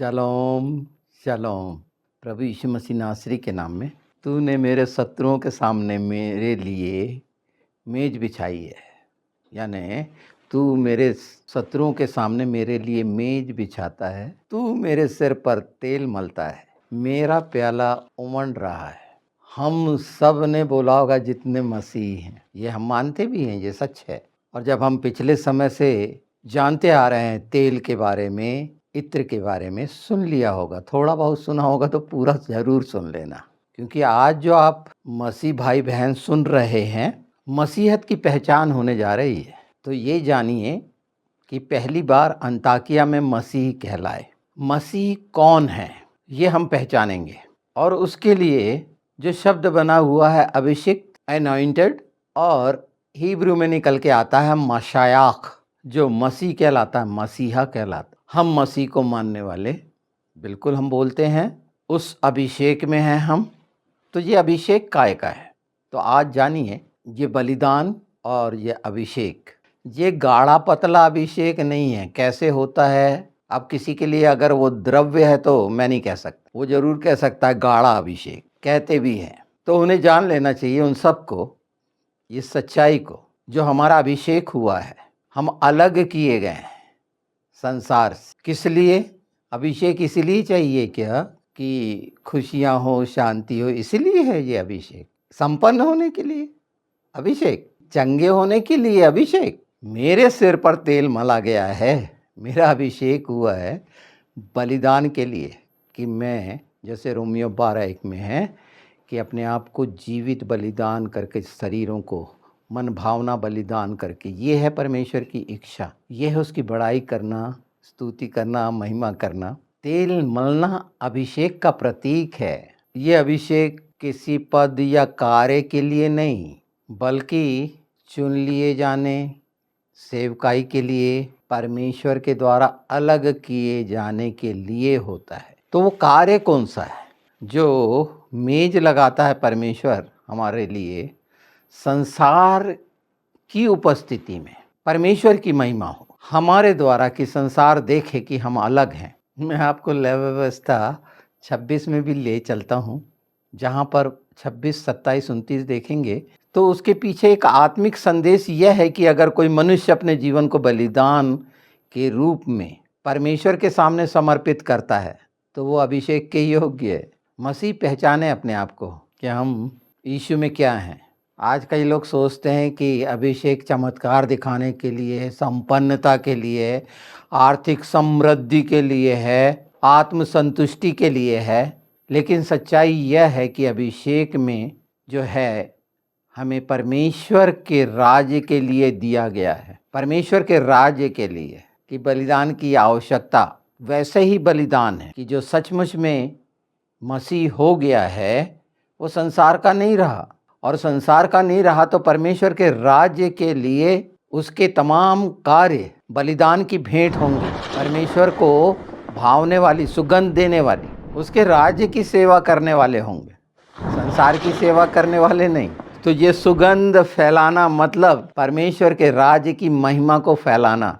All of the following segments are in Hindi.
शलोम शलोम। प्रभु यीशु मसीह नासरी के नाम में तूने मेरे शत्रुओं के सामने मेरे लिए मेज बिछाई है। यानी तू मेरे शत्रुओं के सामने मेरे लिए मेज बिछाता है। तू मेरे सिर पर तेल मलता है। मेरा प्याला उमड़ रहा है। हम सब ने बोला होगा जितने मसीह हैं, ये हम मानते भी हैं, ये सच है। और जब हम पिछले समय से जानते आ रहे हैं तेल के बारे में, इत्र के बारे में, सुन लिया होगा, थोड़ा बहुत सुना होगा तो पूरा ज़रूर सुन लेना, क्योंकि आज जो आप मसीह भाई बहन सुन रहे हैं, मसीहत की पहचान होने जा रही है। तो ये जानिए कि पहली बार अंताकिया में मसीह कहलाए। मसीह कौन है ये हम पहचानेंगे, और उसके लिए जो शब्द बना हुआ है अभिषिक्त, एनॉइंटेड, और हिब्रू में निकल के आता है मशायाख, जो मसीह कहलाता है, मसीहा कहलाता। हम मसीह को मानने वाले बिल्कुल हम बोलते हैं उस अभिषेक में हैं हम। तो ये अभिषेक काय का है? तो आज जानिए, ये बलिदान और ये अभिषेक, ये गाढ़ा पतला अभिषेक नहीं है। कैसे होता है? अब किसी के लिए अगर वो द्रव्य है तो मैं नहीं कह सकता, वो जरूर कह सकता है गाढ़ा अभिषेक, कहते भी हैं। तो उन्हें जान लेना चाहिए, उन सबको, ये सच्चाई को, जो हमारा अभिषेक हुआ है। हम अलग किए गए हैं संसार से। किस लिए अभिषेक? इसलिए चाहिए क्या कि खुशियां हो, शांति हो, इसलिए है ये अभिषेक। संपन्न होने के लिए अभिषेक, चंगे होने के लिए अभिषेक। मेरे सिर पर तेल मला गया है, मेरा अभिषेक हुआ है बलिदान के लिए, कि मैं, जैसे रोमियो 12:1 में है, कि अपने आप को जीवित बलिदान करके, शरीरों को मन भावना बलिदान करके, ये है परमेश्वर की इच्छा, ये है उसकी बड़ाई करना, स्तुति करना, महिमा करना। तेल मलना अभिषेक का प्रतीक है। ये अभिषेक किसी पद या कार्य के लिए नहीं, बल्कि चुन लिए जाने, सेवकाई के लिए, परमेश्वर के द्वारा अलग किए जाने के लिए होता है। तो वो कार्य कौन सा है? जो मेज लगाता है परमेश्वर हमारे लिए संसार की उपस्थिति में, परमेश्वर की महिमा हो हमारे द्वारा, कि संसार देखे कि हम अलग हैं। मैं आपको लय व्यवस्था 26 में भी ले चलता हूँ, जहाँ पर 26, 27, 29 देखेंगे तो उसके पीछे एक आत्मिक संदेश यह है कि अगर कोई मनुष्य अपने जीवन को बलिदान के रूप में परमेश्वर के सामने समर्पित करता है तो वो अभिषेक के योग्य है। मसीह पहचाने अपने आप को कि हम यीशु में क्या हैं। आज कई लोग सोचते हैं कि अभिषेक चमत्कार दिखाने के लिए है, संपन्नता के लिए है, आर्थिक समृद्धि के लिए है, आत्मसंतुष्टि के लिए है। लेकिन सच्चाई यह है कि अभिषेक में जो है हमें परमेश्वर के राज्य के लिए दिया गया है। परमेश्वर के राज्य के लिए कि बलिदान की आवश्यकता वैसे ही बलिदान है कि जो सचमुच में मसीह हो गया है वो संसार का नहीं रहा, और संसार का नहीं रहा तो परमेश्वर के राज्य के लिए उसके तमाम कार्य बलिदान की भेंट होंगे। परमेश्वर को भावने वाली, सुगंध देने वाली, उसके राज्य की सेवा करने वाले होंगे, संसार की सेवा करने वाले नहीं। तो ये सुगंध फैलाना मतलब परमेश्वर के राज्य की महिमा को फैलाना,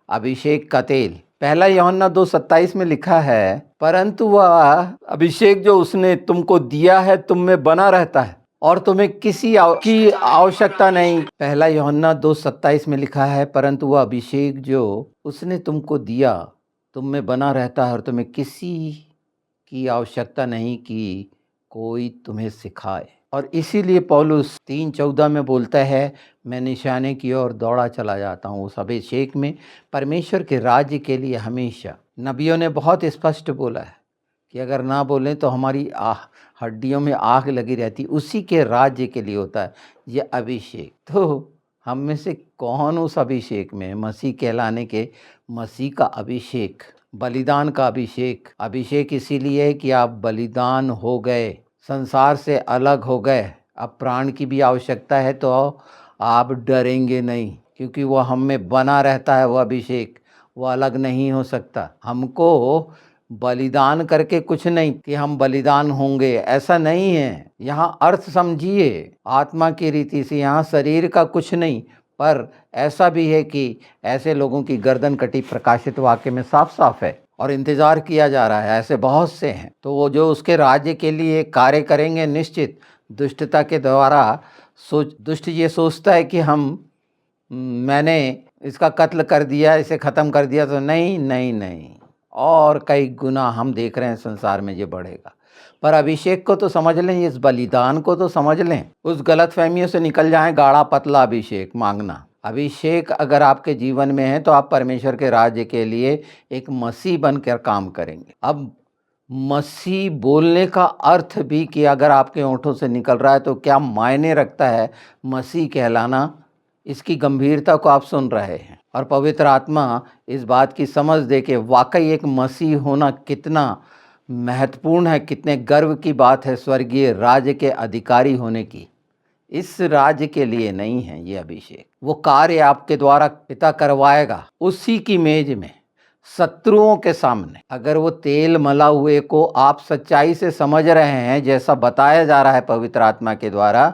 अभिषेक का तेल। पहला यूहन्ना 2:27 में लिखा है, परंतु वह अभिषेक जो उसने तुमको दिया है तुम में बना रहता है और तुम्हें किसी की आवश्यकता नहीं। पहला यूहन्ना 2:27 में लिखा है, परंतु वह अभिषेक जो उसने तुमको दिया तुम में बना रहता है और तुम्हें किसी की आवश्यकता नहीं कि कोई तुम्हें सिखाए। और इसीलिए पौलुस 3:14 में बोलता है, मैं निशाने की ओर दौड़ा चला जाता हूँ उस अभिषेक में, परमेश्वर के राज्य के लिए। हमेशा नबियों ने बहुत स्पष्ट बोला है कि अगर ना बोलें तो हमारी हड्डियों में आग लगी रहती, उसी के राज्य के लिए होता है ये अभिषेक। तो हम में से कौन उस अभिषेक में? मसीह कहलाने के मसीह का अभिषेक, बलिदान का अभिषेक। अभिषेक इसीलिए है कि आप बलिदान हो गए, संसार से अलग हो गए। अब प्राण की भी आवश्यकता है तो आप डरेंगे नहीं, क्योंकि वो हम में बना रहता है। वो अभिषेक वो अलग नहीं हो सकता। हमको बलिदान करके कुछ नहीं कि हम बलिदान होंगे, ऐसा नहीं है। यहाँ अर्थ समझिए आत्मा की रीति से, यहाँ शरीर का कुछ नहीं, पर ऐसा भी है कि ऐसे लोगों की गर्दन कटी। प्रकाशित वाक्य में साफ साफ है और इंतज़ार किया जा रहा है। ऐसे बहुत से हैं, तो वो जो उसके राज्य के लिए कार्य करेंगे निश्चित दुष्टता के द्वारा दुष्ट ये सोचता है कि मैंने इसका कत्ल कर दिया, इसे ख़त्म कर दिया, तो नहीं नहीं नहीं, और कई गुना हम देख रहे हैं संसार में ये बढ़ेगा। पर अभिषेक को तो समझ लें, इस बलिदान को तो समझ लें, उस गलतफहमियों से निकल जाएं। गाढ़ा पतला अभिषेक मांगना, अभिषेक अगर आपके जीवन में है तो आप परमेश्वर के राज्य के लिए एक मसीह बनकर काम करेंगे। अब मसीह बोलने का अर्थ भी कि अगर आपके होंठों से निकल रहा है तो क्या मायने रखता है मसीह कहलाना, इसकी गंभीरता को आप सुन रहे हैं। और पवित्र आत्मा इस बात की समझ दे कि वाकई एक मसीह होना कितना महत्वपूर्ण है, कितने गर्व की बात है स्वर्गीय राज्य के अधिकारी होने की। इस राज्य के लिए नहीं है ये अभिषेक, वो कार्य आपके द्वारा पिता करवाएगा उसी की मेज में, शत्रुओं के सामने। अगर वो तेल मला हुए को आप सच्चाई से समझ रहे हैं, जैसा बताया जा रहा है पवित्र आत्मा के द्वारा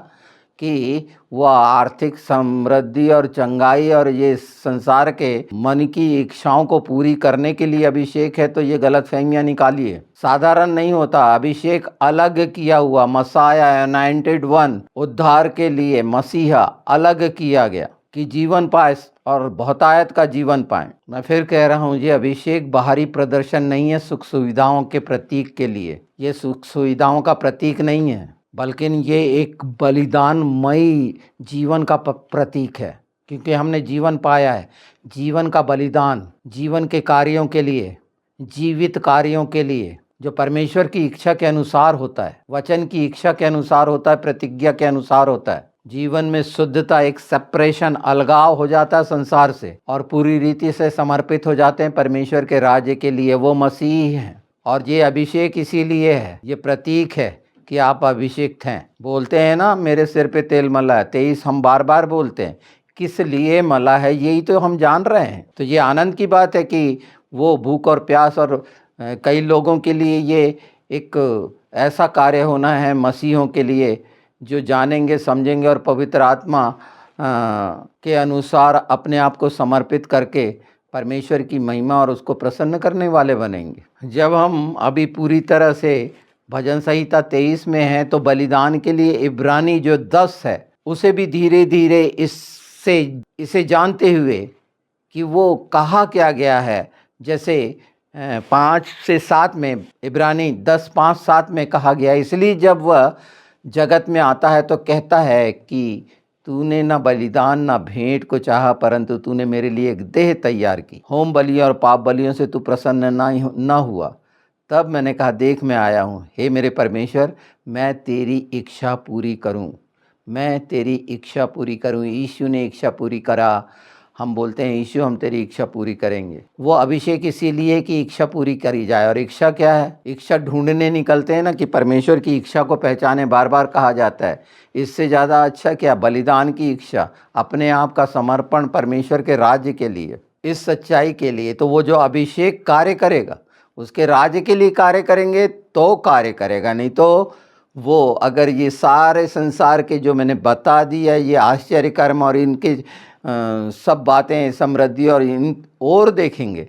कि वह आर्थिक समृद्धि और चंगाई और ये संसार के मन की इच्छाओं को पूरी करने के लिए अभिषेक है, तो ये गलतफहमियां निकालिए। साधारण नहीं होता, अभिषेक अलग किया हुआ, मसाया अनॉइंटेड वन, उद्धार के लिए मसीहा अलग किया गया कि जीवन पाए और बहुतायत का जीवन पाए। मैं फिर कह रहा हूँ, ये अभिषेक बाहरी प्रदर्शन नहीं है सुख सुविधाओं के प्रतीक के लिए, ये सुख सुविधाओं का प्रतीक नहीं है, बल्कि ये एक बलिदानमयी जीवन का प्रतीक है। क्योंकि हमने जीवन पाया है, जीवन का बलिदान, जीवन के कार्यों के लिए, जीवित कार्यों के लिए, जो परमेश्वर की इच्छा के अनुसार होता है, वचन की इच्छा के अनुसार होता है, प्रतिज्ञा के अनुसार होता है। जीवन में शुद्धता, एक सेपरेशन, अलगाव हो जाता है संसार से और पूरी रीति से समर्पित हो जाते हैं परमेश्वर के राज्य के लिए। वो मसीह हैं और ये अभिषेक इसीलिए है, ये प्रतीक है कि आप अभिषेक हैं। बोलते हैं ना मेरे सिर पे तेल मला है, 23 हम बार बार बोलते हैं, किस लिए मला है यही तो हम जान रहे हैं। तो ये आनंद की बात है कि वो भूख और प्यास, और कई लोगों के लिए ये एक ऐसा कार्य होना है मसीहों के लिए जो जानेंगे, समझेंगे और पवित्र आत्मा के अनुसार अपने आप को समर्पित करके परमेश्वर की महिमा और उसको प्रसन्न करने वाले बनेंगे। जब हम अभी पूरी तरह से भजन संहिता 23 में है, तो बलिदान के लिए इब्रानी जो 10 है उसे भी धीरे धीरे इसे जानते हुए कि वो कहा क्या गया है, जैसे 5 से 7 में, इब्रानी 10, 5, 7 में कहा गया। इसलिए जब वह जगत में आता है तो कहता है कि तूने न बलिदान न भेंट को चाहा, परंतु तूने मेरे लिए एक देह तैयार की। होम बलियों और पाप बलियों से तू प्रसन्न न हुआ। तब मैंने कहा, देख मैं आया हूँ, हे मेरे परमेश्वर, मैं तेरी इच्छा पूरी करूँ, मैं तेरी इच्छा पूरी करूँ। यीशु ने इच्छा पूरी करा। हम बोलते हैं यीशु हम तेरी इच्छा पूरी करेंगे। वो अभिषेक इसीलिए कि इच्छा पूरी करी जाए। और इच्छा क्या है? इच्छा ढूंढने निकलते हैं ना कि परमेश्वर की इच्छा को पहचाने, बार बार कहा जाता है। इससे ज़्यादा अच्छा क्या? बलिदान की इच्छा, अपने आप का समर्पण परमेश्वर के राज्य के लिए, इस सच्चाई के लिए। तो वो जो अभिषेक कार्य करेगा, उसके राज्य के लिए कार्य करेंगे तो कार्य करेगा, नहीं तो वो अगर ये सारे संसार के जो मैंने बता दिया, ये आश्चर्य कर्म और इनके सब बातें, समृद्धि और इन और देखेंगे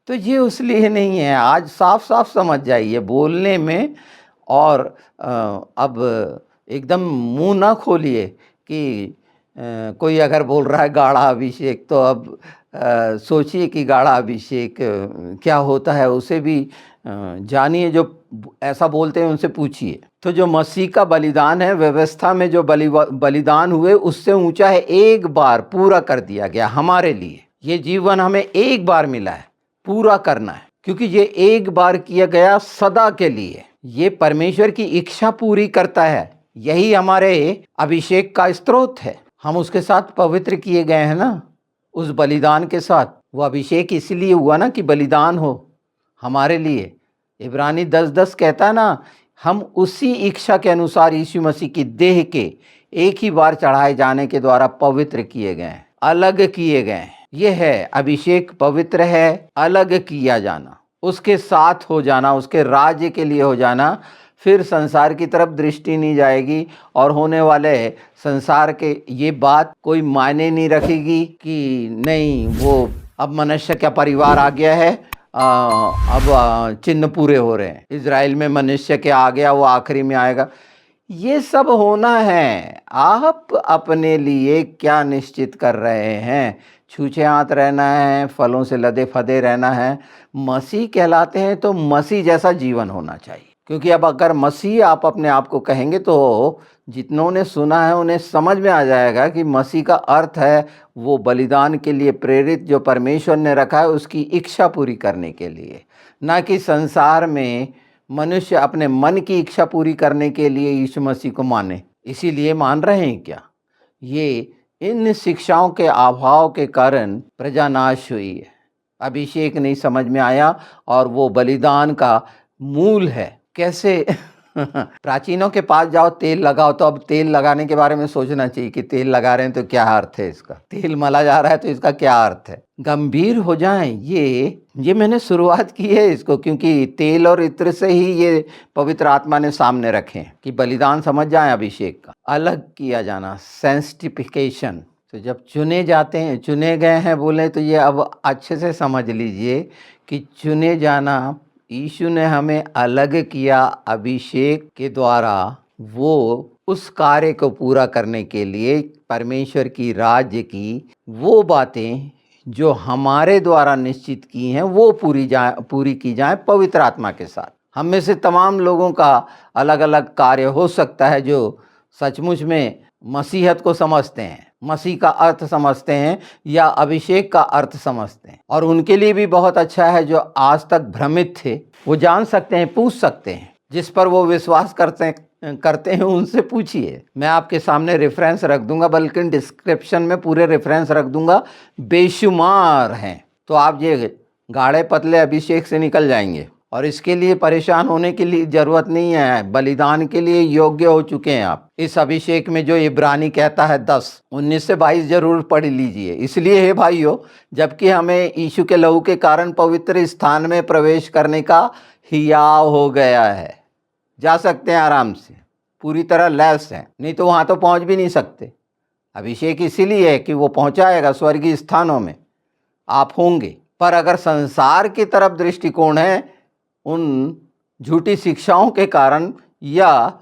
तो ये उस लिए नहीं है। आज साफ साफ समझ जाइए बोलने में। और अब एकदम मुंह ना खोलिए कि कोई अगर बोल रहा है गाढ़ा अभिषेक, तो अब सोचिए कि गाढ़ा अभिषेक क्या होता है, उसे भी जानिए। जो ऐसा बोलते हैं उनसे पूछिए। तो जो मसीह का बलिदान है, व्यवस्था में जो बलिदान हुए उससे ऊंचा है, एक बार पूरा कर दिया गया हमारे लिए। ये जीवन हमें एक बार मिला है, पूरा करना है, क्योंकि ये एक बार किया गया सदा के लिए। ये परमेश्वर की इच्छा पूरी करता है, यही हमारे अभिषेक का स्रोत है। हम उसके साथ पवित्र किए गए हैं ना, उस बलिदान के साथ। वो अभिषेक इसलिए हुआ ना कि बलिदान हो हमारे लिए। इब्रानी 10:10 कहता है ना, हम उसी इच्छा के अनुसार यीशु मसीह की देह के एक ही बार चढ़ाए जाने के द्वारा पवित्र किए गए हैं, अलग किए गए हैं। ये है अभिषेक, पवित्र है, अलग किया जाना, उसके साथ हो जाना, उसके राज्य के लिए हो जाना। फिर संसार की तरफ दृष्टि नहीं जाएगी और होने वाले संसार के ये बात कोई मायने नहीं रखेगी कि नहीं वो अब मनुष्य का परिवार आ गया है, अब चिन्ह पूरे हो रहे हैं। इज़राइल में मनुष्य के आ गया, वो आखिरी में आएगा। ये सब होना है। आप अपने लिए क्या निश्चित कर रहे हैं? छूछे हाथ रहना है, फलों से लदे-फदे रहना है, मसीह कहलाते हैं तो मसीह जैसा जीवन होना चाहिए। क्योंकि अब अगर मसीह आप अपने आप को कहेंगे तो जितनों ने सुना है उन्हें समझ में आ जाएगा कि मसीह का अर्थ है वो बलिदान के लिए प्रेरित जो परमेश्वर ने रखा है उसकी इच्छा पूरी करने के लिए, ना कि संसार में मनुष्य अपने मन की इच्छा पूरी करने के लिए यीशु मसीह को माने। इसीलिए मान रहे हैं क्या? ये इन शिक्षाओं के अभाव के कारण प्रजा नाश हुई है। अभिषेक नहीं समझ में आया और वो बलिदान का मूल है। कैसे? प्राचीनों के पास जाओ, तेल लगाओ, तो अब तेल लगाने के बारे में सोचना चाहिए कि तेल लगा रहे हैं तो क्या अर्थ है इसका, तेल मला जा रहा है तो इसका क्या अर्थ है। गंभीर हो जाएं, ये मैंने शुरुआत की है इसको, क्योंकि तेल और इत्र से ही ये पवित्र आत्मा ने सामने रखे हैं कि बलिदान समझ जाएं। अभिषेक का अलग किया जाना, सेंसिटिफिकेशन। तो जब चुने जाते हैं, चुने गए हैं बोले, तो ये अब अच्छे से समझ लीजिए कि चुने जाना, यीशु ने हमें अलग किया अभिषेक के द्वारा, वो उस कार्य को पूरा करने के लिए परमेश्वर की राज्य की वो बातें जो हमारे द्वारा निश्चित की हैं वो पूरी की जाए पवित्र आत्मा के साथ। हम में से तमाम लोगों का अलग अलग कार्य हो सकता है जो सचमुच में मसीहत को समझते हैं, मसीह का अर्थ समझते हैं या अभिषेक का अर्थ समझते हैं, और उनके लिए भी बहुत अच्छा है जो आज तक भ्रमित थे, वो जान सकते हैं, पूछ सकते हैं। जिस पर वो विश्वास करते हैं उनसे पूछिए। मैं आपके सामने रेफरेंस रख दूंगा, बल्कि डिस्क्रिप्शन में पूरे रेफरेंस रख दूंगा, बेशुमार हैं। तो आप ये गाढ़े पतले अभिषेक से निकल जाएंगे और इसके लिए परेशान होने की लिए जरूरत नहीं है। बलिदान के लिए योग्य हो चुके हैं आप। इस अभिषेक में जो इब्रानी कहता है 10:19 से 22 जरूर पढ़ लीजिए। इसलिए है भाइयों, जबकि हमें यीशु के लहू के कारण पवित्र स्थान में प्रवेश करने का हियाव हो गया है, जा सकते हैं आराम से, पूरी तरह लैस हैं, नहीं तो वहाँ तो पहुँच भी नहीं सकते। अभिषेक इसीलिए है कि वो पहुँचाएगा स्वर्गीय स्थानों में, आप होंगे। पर अगर संसार की तरफ दृष्टिकोण है उन झूठी शिक्षाओं के कारण या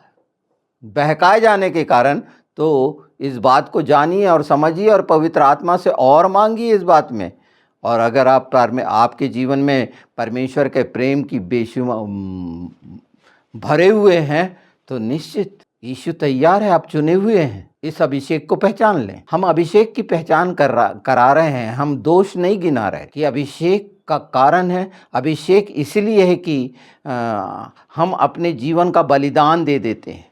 बहकाए जाने के कारण, तो इस बात को जानिए और समझिए और पवित्र आत्मा से और मांगिए इस बात में। और अगर आपके जीवन में परमेश्वर के प्रेम की भरे हुए हैं तो निश्चित यीशु तैयार है, आप चुने हुए हैं। इस अभिषेक को पहचान लें। हम अभिषेक की पहचान करा रहे हैं, हम दोष नहीं गिना रहे कि अभिषेक का कारण है। अभिषेक इसलिए है कि हम अपने जीवन का बलिदान दे देते हैं,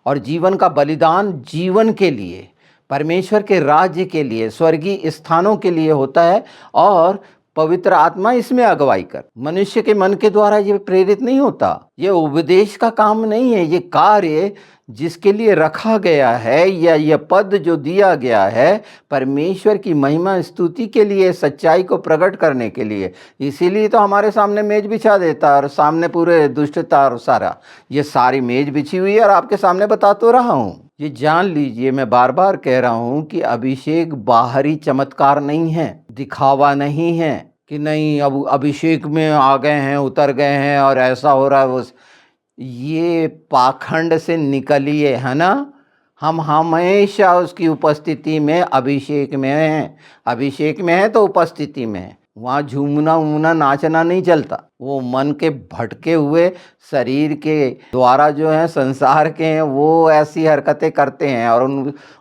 और जीवन का बलिदान जीवन के लिए, परमेश्वर के राज्य के लिए, स्वर्गीय स्थानों के लिए होता है। और पवित्र आत्मा इसमें अगुवाई कर, मनुष्य के मन के द्वारा ये प्रेरित नहीं होता। ये उपदेश का काम नहीं है, ये कार्य जिसके लिए रखा गया है या यह पद जो दिया गया है परमेश्वर की महिमा स्तुति के लिए, सच्चाई को प्रकट करने के लिए। इसीलिए तो हमारे सामने मेज बिछा देता है और सामने पूरे दुष्टता और सारा, ये सारी मेज बिछी हुई है और आपके सामने बता तो रहा हूँ। ये जान लीजिए, मैं बार बार कह रहा हूँ कि अभिषेक बाहरी चमत्कार नहीं है, दिखावा नहीं है कि नहीं अब अभिषेक में आ गए हैं, उतर गए हैं और ऐसा हो रहा है वो। ये पाखंड से निकलिए, है ना। हम हमेशा उसकी उपस्थिति में अभिषेक में हैं। अभिषेक में है तो उपस्थिति में है। वहाँ झूमना उमना नाचना नहीं चलता। वो मन के भटके हुए शरीर के द्वारा जो है संसार के हैं, वो ऐसी हरकतें करते हैं और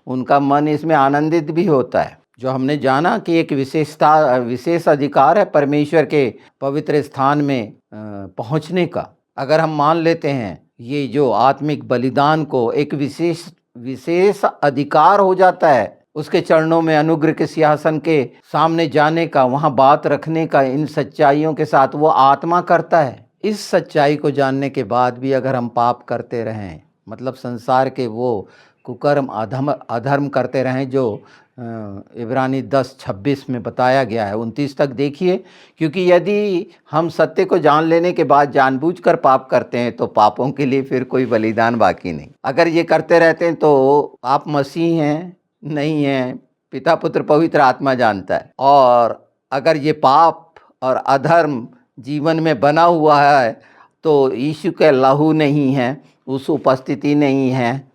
उनका मन इसमें आनंदित भी होता है। जो हमने जाना कि एक विशेष अधिकार है परमेश्वर के पवित्र स्थान में पहुँचने का। अगर हम मान लेते हैं ये जो आत्मिक बलिदान को एक विशेष अधिकार हो जाता है, उसके चरणों में अनुग्रह के सिंहासन के सामने जाने का, वहाँ बात रखने का, इन सच्चाइयों के साथ वो आत्मा करता है। इस सच्चाई को जानने के बाद भी अगर हम पाप करते रहें, मतलब संसार के वो कुकर्म अधर्म करते रहें जो इब्रानी 10:26 में बताया गया है, 29 तक देखिए। क्योंकि यदि हम सत्य को जान लेने के बाद जानबूझकर पाप करते हैं तो पापों के लिए फिर कोई बलिदान बाकी नहीं। अगर ये करते रहते हैं तो आप मसीह हैं नहीं हैं, पिता पुत्र पवित्र आत्मा जानता है। और अगर ये पाप और अधर्म जीवन में बना हुआ है तो यीशु के लहू नहीं है, उस उपस्थिति नहीं है,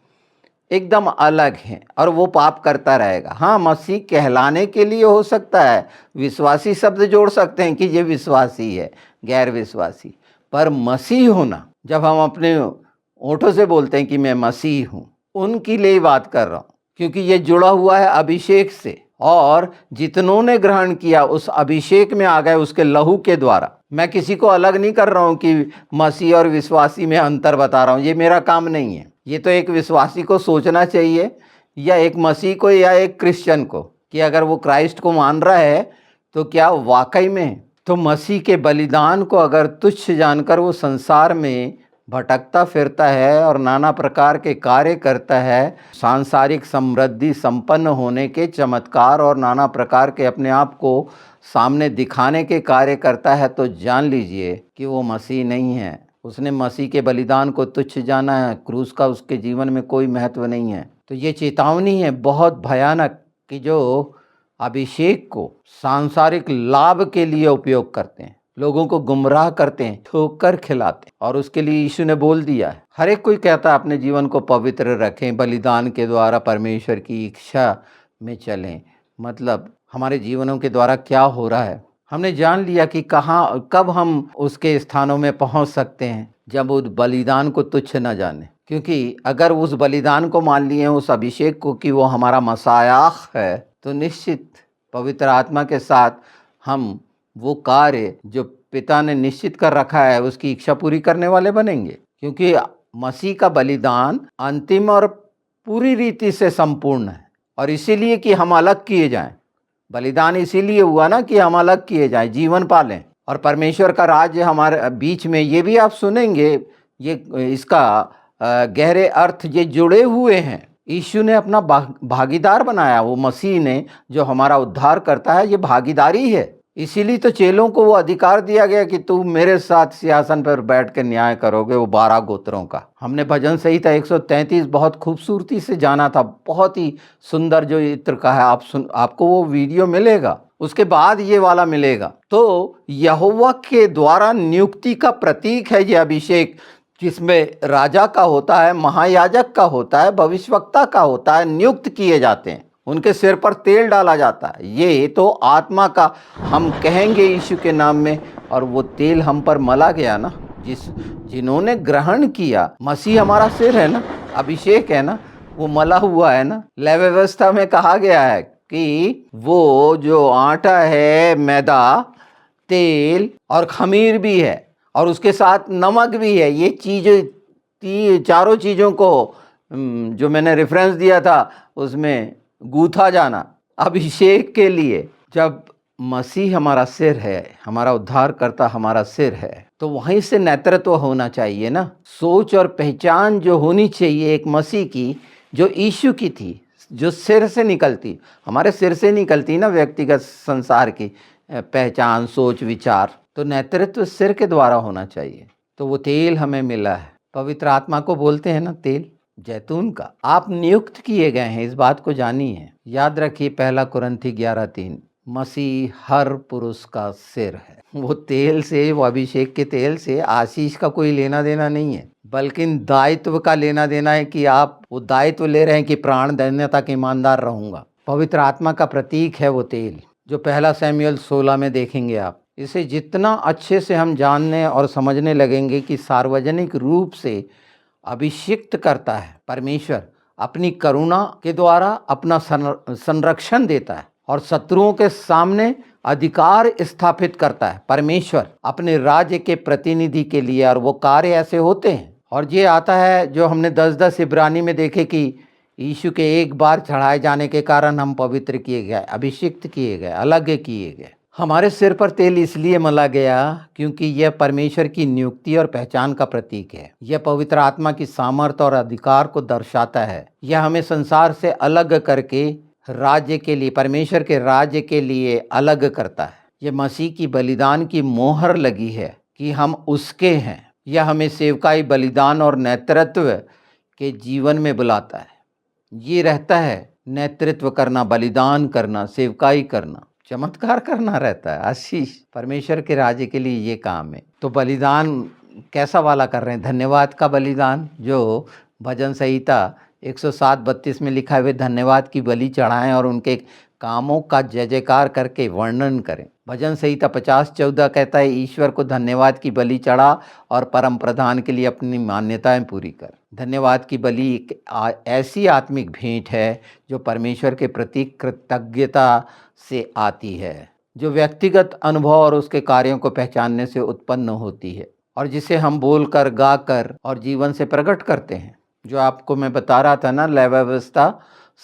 एकदम अलग है और वो पाप करता रहेगा। हाँ, मसीह कहलाने के लिए हो सकता है, विश्वासी शब्द जोड़ सकते हैं कि ये विश्वासी है, गैर विश्वासी, पर मसीह होना, जब हम अपने ओठों से बोलते हैं कि मैं मसीह हूँ, उनके लिए बात कर रहा हूँ, क्योंकि ये जुड़ा हुआ है अभिषेक से, और जितनों ने ग्रहण किया उस अभिषेक में आ गए उसके लहू के द्वारा। मैं किसी को अलग नहीं कर रहा हूँ कि मसीह और विश्वासी में अंतर बता रहा हूँ, ये मेरा काम नहीं है। ये तो एक विश्वासी को सोचना चाहिए, या एक मसीह को या एक क्रिश्चियन को, कि अगर वो क्राइस्ट को मान रहा है तो क्या वाकई में तो मसीह के बलिदान को अगर तुच्छ जानकर वो संसार में भटकता फिरता है और नाना प्रकार के कार्य करता है, सांसारिक समृद्धि संपन्न होने के चमत्कार और नाना प्रकार के अपने आप को सामने दिखाने के कार्य करता है, तो जान लीजिए कि वो मसीह नहीं है। उसने मसीह के बलिदान को तुच्छ जाना है, क्रूस का उसके जीवन में कोई महत्व नहीं है। तो ये चेतावनी है बहुत भयानक कि जो अभिषेक को सांसारिक लाभ के लिए उपयोग करते हैं, लोगों को गुमराह करते हैं, ठोकर खिलाते हैं, और उसके लिए यीशु ने बोल दिया है, हर एक कोई कहता है अपने जीवन को पवित्र रखें, बलिदान के द्वारा परमेश्वर की इच्छा में चलें। मतलब हमारे जीवनों के द्वारा क्या हो रहा है, हमने जान लिया कि कहाँ कब हम उसके स्थानों में पहुंच सकते हैं, जब उस बलिदान को तुच्छ न जाने। क्योंकि अगर उस बलिदान को मान लिए, उस अभिषेक को, कि वो हमारा मसायाह है, तो निश्चित पवित्र आत्मा के साथ हम वो कार्य जो पिता ने निश्चित कर रखा है उसकी इच्छा पूरी करने वाले बनेंगे। क्योंकि मसीह का बलिदान अंतिम और पूरी रीति से संपूर्ण है, और इसीलिए कि हम अलग किए जाएं। बलिदान इसीलिए हुआ ना कि हम अलग किए जाएं, जीवन पालें, और परमेश्वर का राज्य हमारे बीच में। ये भी आप सुनेंगे, ये इसका गहरे अर्थ ये जुड़े हुए हैं। यीशु ने अपना भागीदार बनाया, वो मसीह ने जो हमारा उद्धार करता है, ये भागीदारी है। इसीलिए तो चेलों को वो अधिकार दिया गया कि तू मेरे साथ सिंहासन पर बैठ के न्याय करोगे, वो 12 गोत्रों का। हमने भजन संहिता 133 बहुत खूबसूरती से जाना था, बहुत ही सुंदर जो इत्र का है। आपको वो वीडियो मिलेगा, उसके बाद ये वाला मिलेगा। तो यहोवा के द्वारा नियुक्ति का प्रतीक है ये अभिषेक, जिसमें राजा का होता है, महायाजक का होता है, भविष्यवक्ता का होता है, नियुक्त किए जाते हैं, उनके सिर पर तेल डाला जाता है। ये तो आत्मा का हम कहेंगे यीशु के नाम में, और वो तेल हम पर मला गया ना, जिन्होंने ग्रहण किया। मसीह हमारा सिर है ना, अभिषेक है ना, वो मला हुआ है ना। लय व्यवस्था में कहा गया है कि वो जो आटा है, मैदा, तेल और खमीर भी है, और उसके साथ नमक भी है। ये चीज़ें, चारों चीज़ों को जो मैंने रेफरेंस दिया था उसमें गूथा जाना अभिषेक के लिए। जब मसीह हमारा सिर है, हमारा उद्धारकर्ता हमारा सिर है, तो वहीं से नेतृत्व होना चाहिए ना। सोच और पहचान जो होनी चाहिए एक मसीह की, जो यीशु की थी, जो सिर से निकलती, हमारे सिर से निकलती ना व्यक्तिगत संसार की पहचान, सोच, विचार। तो नेतृत्व सिर के द्वारा होना चाहिए। तो वो तेल हमें मिला है, पवित्र आत्मा को बोलते हैं ना तेल, जैतून का। आप नियुक्त किए गए हैं, इस बात को जानिए। याद रखिए 1 कुरिन्थी 11:3, मसीह हर पुरुष का सिर है। वो तेल से, वो अभिषेक के तेल से आशीष का कोई लेना देना नहीं है, बल्कि दायित्व का लेना देना है, कि आप वो दायित्व ले रहे हैं कि प्राण देने तक ईमानदार रहूंगा। पवित्र आत्मा का प्रतीक है वो तेल, जो 1 शमूएल 16 में देखेंगे आप। इसे जितना अच्छे से हम जानने और समझने लगेंगे कि सार्वजनिक रूप से अभिषिक्त करता है परमेश्वर, अपनी करुणा के द्वारा अपना संरक्षण देता है, और शत्रुओं के सामने अधिकार स्थापित करता है परमेश्वर अपने राज्य के प्रतिनिधि के लिए। और वो कार्य ऐसे होते हैं, और ये आता है जो हमने 10-10 इब्रानी में देखे कि यीशु के एक बार चढ़ाए जाने के कारण हम पवित्र किए गए, अभिषिक्त किए गए, अलग किए गए। हमारे सिर पर तेल इसलिए मला गया क्योंकि यह परमेश्वर की नियुक्ति और पहचान का प्रतीक है। यह पवित्र आत्मा की सामर्थ्य और अधिकार को दर्शाता है। यह हमें संसार से अलग करके राज्य के लिए, परमेश्वर के राज्य के लिए अलग करता है। यह मसीह की बलिदान की मोहर लगी है कि हम उसके हैं। यह हमें सेवकाई, बलिदान और नेतृत्व के जीवन में बुलाता है। ये रहता है नेतृत्व करना, बलिदान करना, सेवकाई करना। चमत्कार करना रहता है, आशीष। परमेश्वर के राज्य के लिए ये काम है। तो बलिदान कैसा वाला कर रहे हैं? धन्यवाद का बलिदान, जो भजन संहिता 107:32 में लिखा है, वे धन्यवाद की बलि चढ़ाएं और उनके कामों का जय जयकार करके वर्णन करें। भजन संहिता 50:14 कहता है, ईश्वर को धन्यवाद की बलि चढ़ा और परम प्रधान के लिए अपनी मान्यताएं पूरी कर। धन्यवाद की बलि एक ऐसी आत्मिक भेंट है जो परमेश्वर के प्रति कृतज्ञता से आती है, जो व्यक्तिगत अनुभव और उसके कार्यों को पहचानने से उत्पन्न होती है, और जिसे हम बोलकर, गाकर और जीवन से प्रकट करते हैं। जो आपको मैं बता रहा था ना, लय व्यवस्था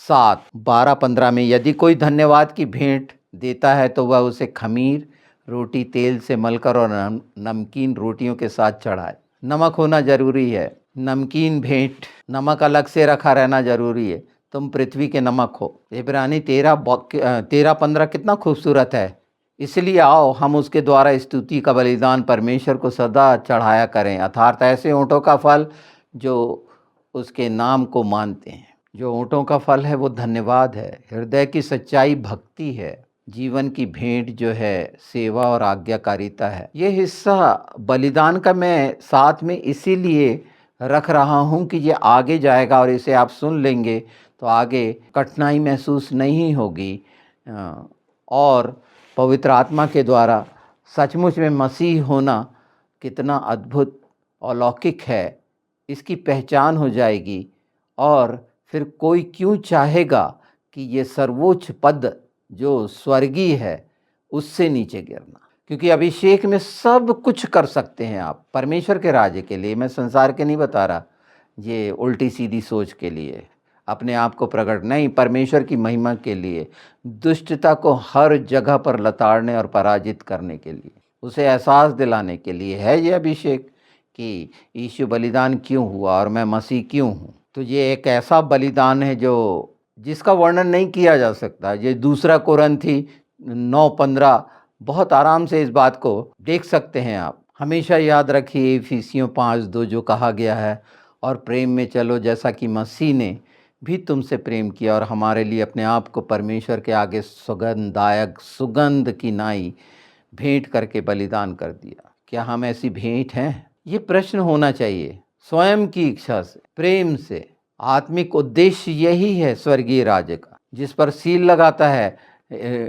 7:12-15 में, यदि कोई धन्यवाद की भेंट देता है तो वह उसे खमीर रोटी तेल से मलकर और नमकीन रोटियों के साथ चढ़ाए। नमक होना जरूरी है। नमकीन भेंट, नमक अलग से रखा रहना जरूरी है। तुम पृथ्वी के नमक हो। इब्रानी 13:15 कितना खूबसूरत है। इसलिए आओ हम उसके द्वारा स्तुति का बलिदान परमेश्वर को सदा चढ़ाया करें, अर्थात ऐसे ऊँटों का फल जो उसके नाम को मानते हैं। जो ऊँटों का फल है वो धन्यवाद है, हृदय की सच्चाई भक्ति है, जीवन की भेंट जो है सेवा और आज्ञाकारिता है। ये हिस्सा बलिदान का मैं साथ में इसीलिए रख रहा हूँ कि ये आगे जाएगा और इसे आप सुन लेंगे तो आगे कठिनाई महसूस नहीं होगी, और पवित्र आत्मा के द्वारा सचमुच में मसीह होना कितना अद्भुत और अलौकिक है, इसकी पहचान हो जाएगी। और फिर कोई क्यों चाहेगा कि ये सर्वोच्च पद जो स्वर्गीय है उससे नीचे गिरना, क्योंकि अभिषेक में सब कुछ कर सकते हैं आप परमेश्वर के राज्य के लिए। मैं संसार के नहीं बता रहा, ये उल्टी सीधी सोच के लिए, अपने आप को प्रकट नहीं, परमेश्वर की महिमा के लिए, दुष्टता को हर जगह पर लताड़ने और पराजित करने के लिए, उसे एहसास दिलाने के लिए है ये अभिषेक कि यीशु बलिदान क्यों हुआ और मैं मसीह क्यों हूँ। तो ये एक ऐसा बलिदान है जो जिसका वर्णन नहीं किया जा सकता। ये 2 कोरिन्थी 9:15 बहुत आराम से इस बात को देख सकते हैं आप। हमेशा याद रखिए इफिसियों 5:2 जो कहा गया है, और प्रेम में चलो जैसा कि मसीह ने भी तुमसे प्रेम किया और हमारे लिए अपने आप को परमेश्वर के आगे सुगंधदायक सुगंध की नाई भेंट करके बलिदान कर दिया। क्या हम ऐसी भेंट हैं? ये प्रश्न होना चाहिए स्वयं की इच्छा से, प्रेम से। आत्मिक उद्देश्य यही है स्वर्गीय राज्य का, जिस पर सील लगाता है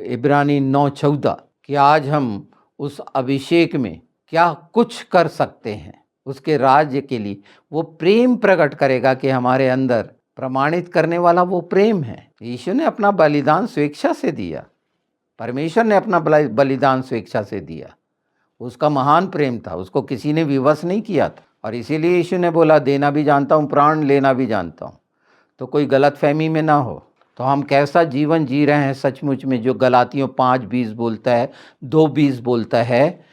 इब्रानी 9:14 कि आज हम उस अभिषेक में क्या कुछ कर सकते हैं उसके राज्य के लिए। वो प्रेम प्रकट करेगा कि हमारे अंदर प्रमाणित करने वाला वो प्रेम है। यीशु ने अपना बलिदान स्वेच्छा से दिया, परमेश्वर ने अपना बलिदान स्वेच्छा से दिया। उसका महान प्रेम था, उसको किसी ने विवश नहीं किया था, और इसीलिए यीशु ने बोला देना भी जानता हूँ, प्राण लेना भी जानता हूँ। तो कोई गलतफहमी में ना हो। तो हम कैसा जीवन जी रहे हैं सचमुच में, जो गलातियों 5:20 बोलता है, 2:20 बोलता है,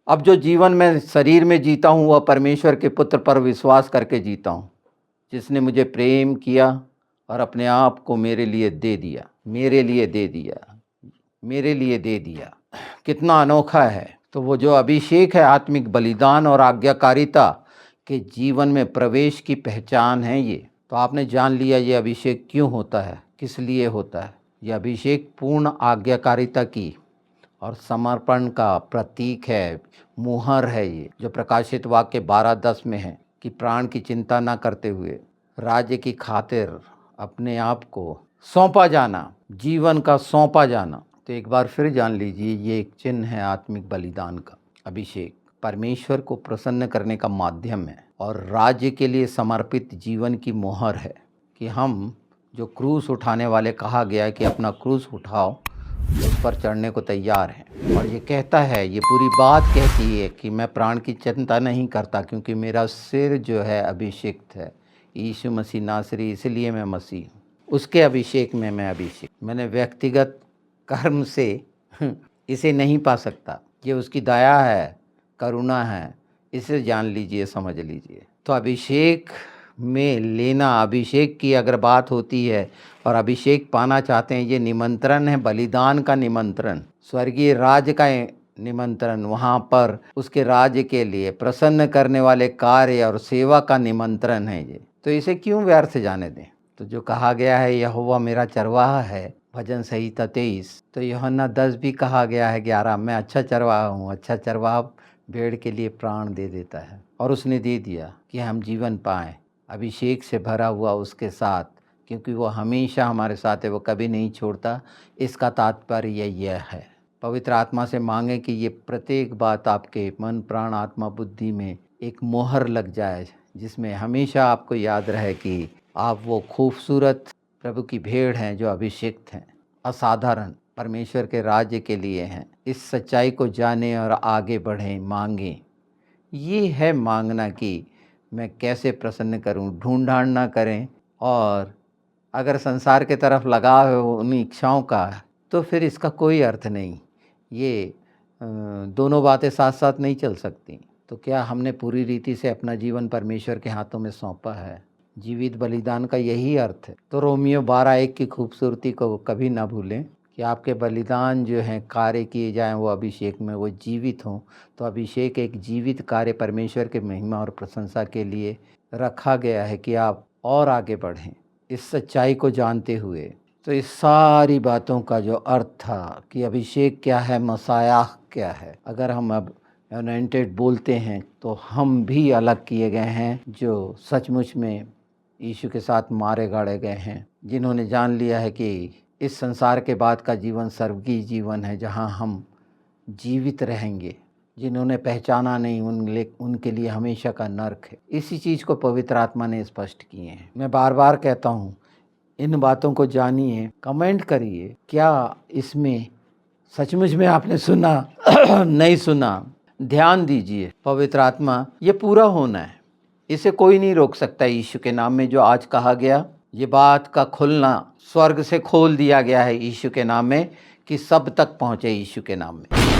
अब जो जीवन मैं शरीर में जीता हूँ वह परमेश्वर के पुत्र पर विश्वास करके जीता हूँ, जिसने मुझे प्रेम किया और अपने आप को मेरे लिए दे दिया, मेरे लिए दे दिया, मेरे लिए दे दिया। कितना अनोखा है। तो वो जो अभिषेक है आत्मिक बलिदान और आज्ञाकारिता के जीवन में प्रवेश की पहचान है ये। तो आपने जान लिया ये अभिषेक क्यों होता है, किस लिए होता है। ये अभिषेक पूर्ण आज्ञाकारिता की और समर्पण का प्रतीक है, मुहर है ये, जो प्रकाशित वाक्य 12:10 में है कि प्राण की चिंता ना करते हुए राज्य की खातिर अपने आप को सौंपा जाना, जीवन का सौंपा जाना। तो एक बार फिर जान लीजिए ये एक चिन्ह है आत्मिक बलिदान का। अभिषेक परमेश्वर को प्रसन्न करने का माध्यम है और राज्य के लिए समर्पित जीवन की मोहर है कि हम जो क्रूस उठाने वाले कहा गया है कि अपना क्रूस उठाओ, उस पर चढ़ने को तैयार हैं। और ये कहता है, ये पूरी बात कहती है कि मैं प्राण की चिंता नहीं करता क्योंकि मेरा सिर जो है अभिषेक है, यीशु मसीह नासरी, इसलिए मैं मसीह हूँ। उसके अभिषेक में मैं अभिषेक, मैंने व्यक्तिगत कर्म से इसे नहीं पा सकता। ये उसकी दया है, करुणा है, इसे जान लीजिए, समझ लीजिए। तो अभिषेक में लेना, अभिषेक की अगर बात होती है और अभिषेक पाना चाहते हैं, ये निमंत्रण है, बलिदान का निमंत्रण, स्वर्गीय राज्य का निमंत्रण, वहाँ पर उसके राज्य के लिए प्रसन्न करने वाले कार्य और सेवा का निमंत्रण है ये। तो इसे क्यों व्यर्थ जाने दें। तो जो कहा गया है यहोवा मेरा चरवाहा है, भजन संहिता 23। तो यूहन्ना 10 भी कहा गया है 11, मैं अच्छा चरवाहा हूँ, अच्छा चरवाहा भेड़ के लिए प्राण दे देता है, और उसने दे दिया कि हम जीवन पाएँ, अभिषेक से भरा हुआ उसके साथ, क्योंकि वो हमेशा हमारे साथ है, वो कभी नहीं छोड़ता। इसका तात्पर्य यह है, पवित्र आत्मा से मांगे कि ये प्रत्येक बात आपके मन, प्राण, आत्मा, बुद्धि में एक मोहर लग जाए, जिसमें हमेशा आपको याद रहे कि आप वो खूबसूरत प्रभु की भेड़ हैं जो अभिषिक्त हैं, असाधारण परमेश्वर के राज्य के लिए हैं। इस सच्चाई को जाने और आगे बढ़ें, मांगें। ये है मांगना कि मैं कैसे प्रसन्न करूं, ढूंढ-ढांड ना करें। और अगर संसार के तरफ लगाव है उन इच्छाओं का, तो फिर इसका कोई अर्थ नहीं। ये दोनों बातें साथ साथ नहीं चल सकती। तो क्या हमने पूरी रीति से अपना जीवन परमेश्वर के हाथों में सौंपा है? जीवित बलिदान का यही अर्थ है। तो रोमियो 12:1 की खूबसूरती को कभी ना भूलें कि आपके बलिदान जो हैं कार्य किए जाएं, वो अभिषेक में वो जीवित हों। तो अभिषेक एक जीवित कार्य परमेश्वर के महिमा और प्रशंसा के लिए रखा गया है कि आप और आगे बढ़ें इस सच्चाई को जानते हुए। तो इस सारी बातों का जो अर्थ था कि अभिषेक क्या है, मसायाह क्या है, अगर हम अब अनॉइंटेड बोलते हैं तो हम भी अलग किए गए हैं, जो सचमुच में यीशु के साथ मारे गाड़े गए हैं, जिन्होंने जान लिया है कि इस संसार के बाद का जीवन स्वर्गीय जीवन है, जहां हम जीवित रहेंगे। जिन्होंने पहचाना नहीं उनके लिए हमेशा का नर्क है। इसी चीज़ को पवित्र आत्मा ने स्पष्ट किए हैं। मैं बार बार कहता हूँ, इन बातों को जानिए, कमेंट करिए, क्या इसमें सचमुच में आपने सुना नहीं सुना, ध्यान दीजिए। पवित्र आत्मा, ये पूरा होना है, इसे कोई नहीं रोक सकता। यीशु के नाम में जो आज कहा गया, ये बात का खुलना स्वर्ग से खोल दिया गया है यीशु के नाम में, कि सब तक पहुँचे यीशु के नाम में।